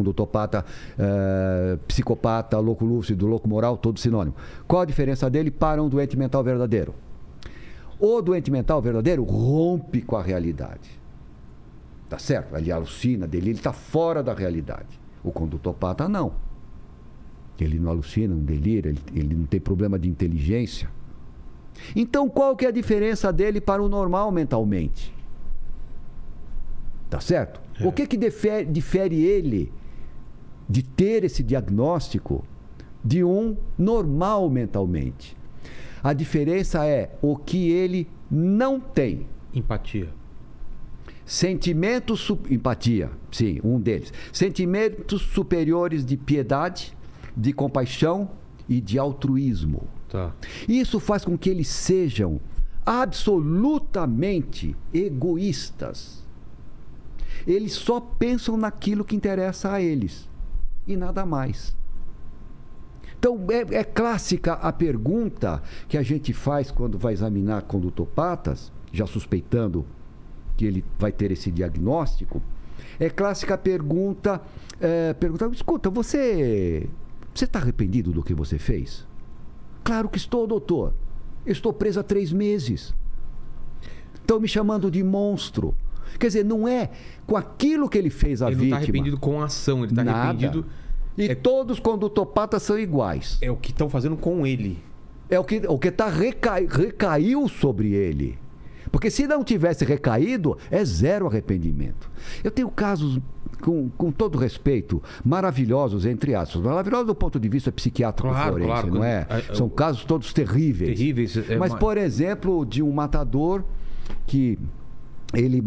condutopata, psicopata, louco lúcido, louco moral, todo sinônimo. Qual a diferença dele para um doente mental verdadeiro? O doente mental verdadeiro rompe com a realidade. Tá certo? Ele alucina, delira, ele está fora da realidade. O condutopata não. Ele não alucina, não delira, ele não tem problema de inteligência. Então, qual que é a diferença dele para o normal mentalmente? Tá certo? O que difere ele de ter esse diagnóstico de um normal mentalmente? A diferença é o que ele não tem. Empatia. Empatia, sim, um deles. Sentimentos superiores de piedade, de compaixão e de altruísmo. Tá. Isso faz com que eles sejam absolutamente egoístas. Eles só pensam naquilo que interessa a eles e nada mais. Então, é clássica a pergunta que a gente faz quando vai examinar condutopatas, já suspeitando que ele vai ter esse diagnóstico. É clássica a pergunta, escuta, você está arrependido do que você fez? Claro que estou, doutor. Eu estou preso há 3 meses. Estão me chamando de monstro. Quer dizer, não é com aquilo que ele fez a vítima. Ele não está arrependido com a ação, ele está arrependido... E todos os condutopatas são iguais. É o que estão fazendo com ele. É o que recaiu sobre ele. Porque se não tivesse recaído, é zero arrependimento. Eu tenho casos, com todo respeito, maravilhosos, entre aspas. Maravilhosos do ponto de vista psiquiátrico forense, não é? São casos todos terríveis. Mas, por exemplo, de um matador que ele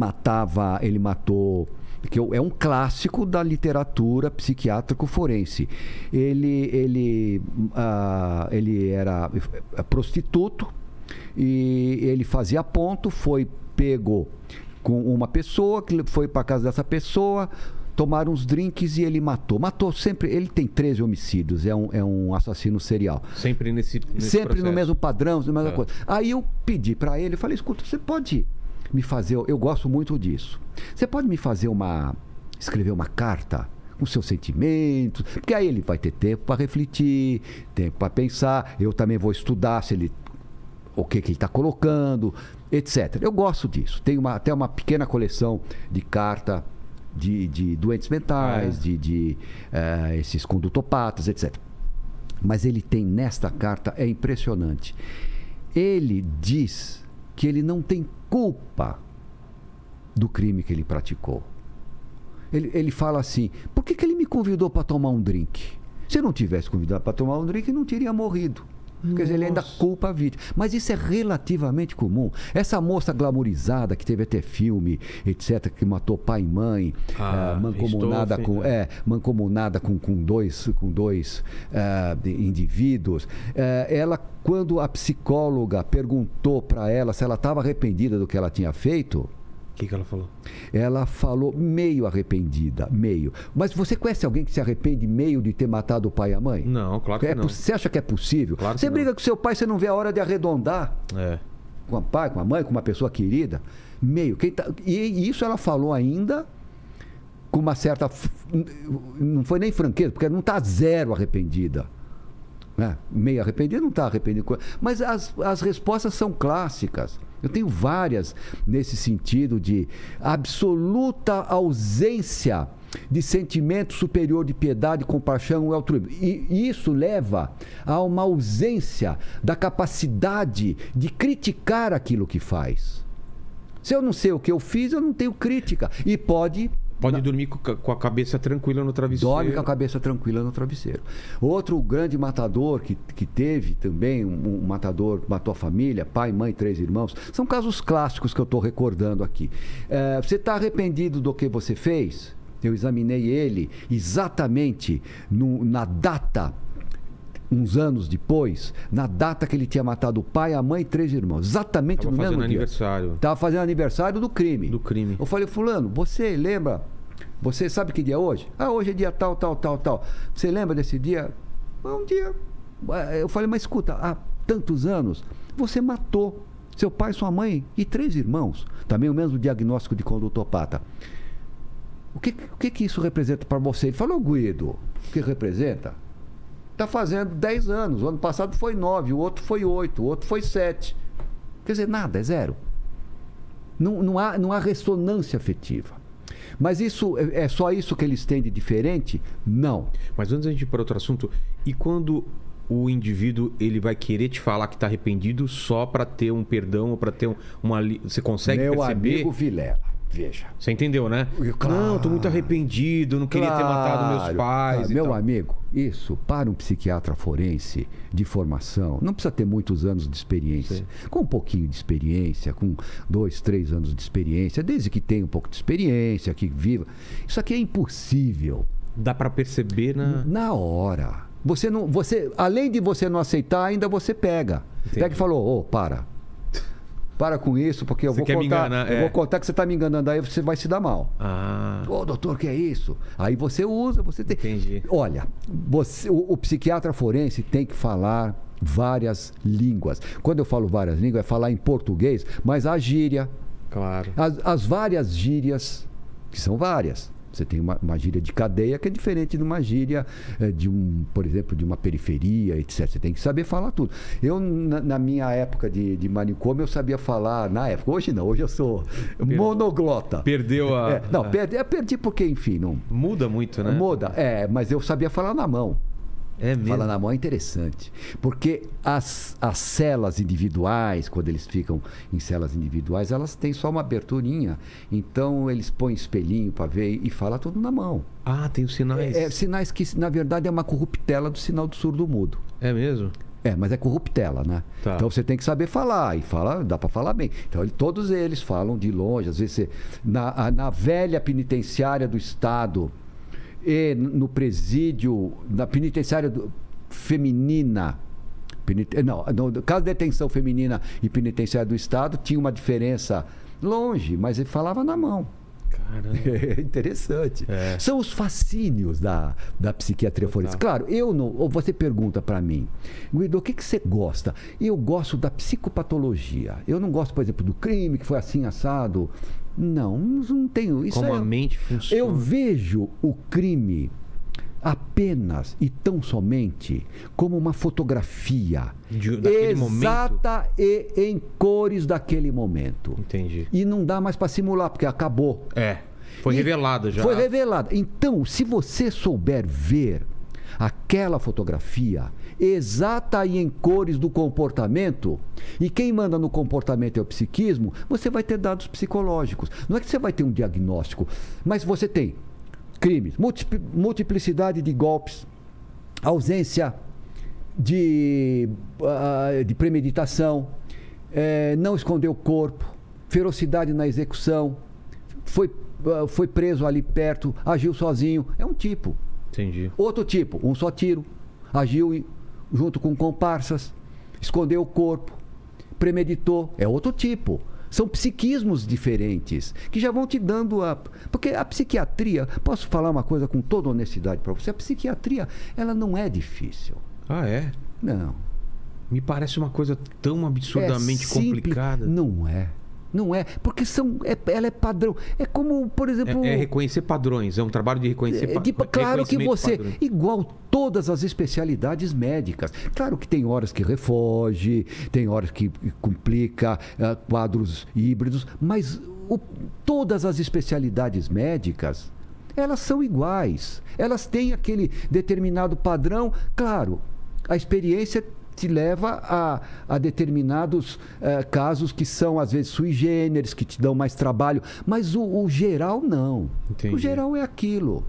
matou... que é um clássico da literatura psiquiátrico-forense. Ele era prostituto e ele fazia ponto, foi pego com uma pessoa, que foi para casa dessa pessoa, tomaram uns drinks e ele matou. Matou sempre, ele tem 13 homicídios, é um assassino serial. Sempre nesse Sempre processo. no mesmo padrão, na mesma coisa. Aí eu pedi para ele, falei, escuta, você pode... me fazer, eu gosto muito disso. Você pode me escrever uma carta com seus sentimentos, porque aí ele vai ter tempo para refletir, tempo para pensar, eu também vou estudar o que ele está colocando, etc. Eu gosto disso. Tenho até uma pequena coleção de carta de doentes mentais, de esses condutopatas, etc. Mas ele tem nesta carta, é impressionante. Ele diz que ele não tem culpa do crime que ele praticou. Ele fala assim, por que ele me convidou para tomar um drink? Se eu não tivesse convidado para tomar um drink, ele não teria morrido. Quer dizer, ele ainda culpa a vítima. Mas isso é relativamente comum. Essa moça glamourizada, que teve até filme, etc., que matou pai e mãe, mancomunada com dois indivíduos. Ela, quando a psicóloga perguntou para ela se ela estava arrependida do que ela tinha feito... O que ela falou? Ela falou meio arrependida, meio. Mas você conhece alguém que se arrepende meio de ter matado o pai e a mãe? Não, claro que não. Você acha que é possível? Claro que você briga com seu pai, você não vê a hora de arredondar. Com o pai, com a mãe, com uma pessoa querida. Meio. E isso ela falou ainda com uma certa... Não foi nem franqueza, porque ela não está zero arrependida. Meio arrependida, não está arrependida. Mas as respostas são clássicas. Eu tenho várias nesse sentido de absoluta ausência de sentimento superior de piedade, compaixão e altruísmo. E isso leva a uma ausência da capacidade de criticar aquilo que faz. Se eu não sei o que eu fiz, eu não tenho crítica. E pode dormir com a cabeça tranquila no travesseiro. Dorme com a cabeça tranquila no travesseiro. Outro grande matador que teve também, um matador matou a família, pai, mãe, 3 irmãos. São casos clássicos que eu estou recordando aqui. Você está arrependido do que você fez? Eu examinei ele exatamente na data, uns anos depois, na data que ele tinha matado o pai, a mãe e 3 irmãos. Exatamente no mesmo dia. Aniversário. Estava fazendo aniversário do crime. Do crime. Eu falei, fulano, você lembra? Você sabe que dia é hoje? Hoje é dia tal, tal, tal, tal. Você lembra desse dia? Um dia. Eu falei, mas escuta, há tantos anos, você matou seu pai, sua mãe e 3 irmãos. Também o mesmo diagnóstico de condutopata. O que isso representa para você? Ele falou, Guido, o que representa? Está fazendo 10 anos. O ano passado foi 9, o outro foi 8, o outro foi 7. Quer dizer, nada, é zero. Não há ressonância afetiva. Mas isso é só isso que eles têm de diferente? Não. Mas antes da gente ir para outro assunto, e quando o indivíduo ele vai querer te falar que está arrependido só para ter um perdão ou para ter você consegue Meu perceber? amigo Vilela, veja. Você entendeu, né? Claro. Não, estou muito arrependido, não queria ter matado meus pais. Meu amigo, isso, para um psiquiatra forense de formação, não precisa ter muitos anos de experiência. Sim. Com um pouquinho de experiência, com 2, 3 anos de experiência, desde que tenha um pouco de experiência, que viva. Isso aqui é impossível. Dá para perceber na hora. Além de você não aceitar, ainda você pega. Entendi. Pega e falou, para com isso, porque eu vou contar que você está me enganando, aí você vai se dar mal. Doutor, que é isso? Aí você usa, você tem... Entendi. Olha, o psiquiatra forense tem que falar várias línguas. Quando eu falo várias línguas, é falar em português, mas a gíria. Claro. As várias gírias, que são várias. Você tem uma gíria de cadeia que é diferente de uma gíria por exemplo, de uma periferia, etc. Você tem que saber falar tudo. Eu, na minha época de manicômio, eu sabia falar, na época. Hoje não, hoje eu sou monoglota. Perdeu a... Perdi porque, enfim, não... Muda muito, né? Muda, mas eu sabia falar na mão. É mesmo? Falar na mão é interessante. Porque as celas individuais, quando eles ficam em celas individuais, elas têm só uma aberturinha. Então, eles põem espelhinho para ver e fala tudo na mão. Tem os sinais. Sinais que, na verdade, é uma corruptela do sinal do surdo-mudo. É mesmo? Mas é corruptela, né? Tá. Então, você tem que saber falar. E dá para falar bem. Então, todos eles falam de longe. Às vezes, na velha penitenciária do Estado... E no presídio, na penitenciária feminina, no caso de detenção feminina e penitenciária do Estado, tinha uma diferença longe, mas ele falava na mão. Caramba. É interessante. São os fascínios da psiquiatria forense. Claro, ou você pergunta para mim, Guido, o que você gosta? Eu gosto da psicopatologia. Eu não gosto, por exemplo, do crime que foi assim, assado. Não tenho. Isso Como a mente funciona. Eu vejo o crime apenas e tão somente como uma fotografia exata e em cores daquele momento. Entendi. E não dá mais para simular, porque acabou. Foi revelado já. Foi revelado. Então, se você souber ver aquela fotografia exata e em cores do comportamento, e quem manda no comportamento é o psiquismo, você vai ter dados psicológicos. Não é que você vai ter um diagnóstico, mas você tem crimes, multiplicidade de golpes, ausência de premeditação, não esconder o corpo, ferocidade na execução, foi preso ali perto, agiu sozinho. É um tipo. Entendi. Outro tipo, um só tiro, agiu junto com comparsas, escondeu o corpo, premeditou. É outro tipo. São psiquismos diferentes, que já vão te dando Porque a psiquiatria, posso falar uma coisa com toda honestidade para você, a psiquiatria, ela não é difícil. É? Não. Me parece uma coisa tão absurdamente complicada. Não é. Não é, porque ela é padrão. É como, por exemplo... É reconhecer padrões, é um trabalho de reconhecer padrões. Claro que igual todas as especialidades médicas. Claro que tem horas que refoge, tem horas que complica, quadros híbridos, mas todas as especialidades médicas, elas são iguais. Elas têm aquele determinado padrão. Claro, a experiência te leva a determinados casos que são, às vezes, sui generis, que te dão mais trabalho. Mas o geral, não. Entendi. O geral é aquilo.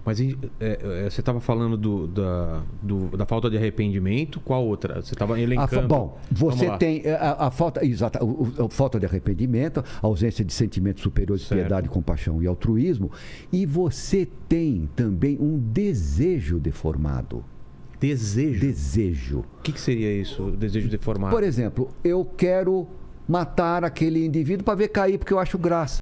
Mas você estava falando da falta de arrependimento. Qual outra? Você estava elencando. Você tem a falta... Exato, a falta de arrependimento, a ausência de sentimentos superiores de piedade, compaixão e altruísmo. E você tem também um desejo deformado. Desejo. O que seria isso, desejo deformado? Por exemplo, eu quero matar aquele indivíduo para ver cair porque eu acho graça.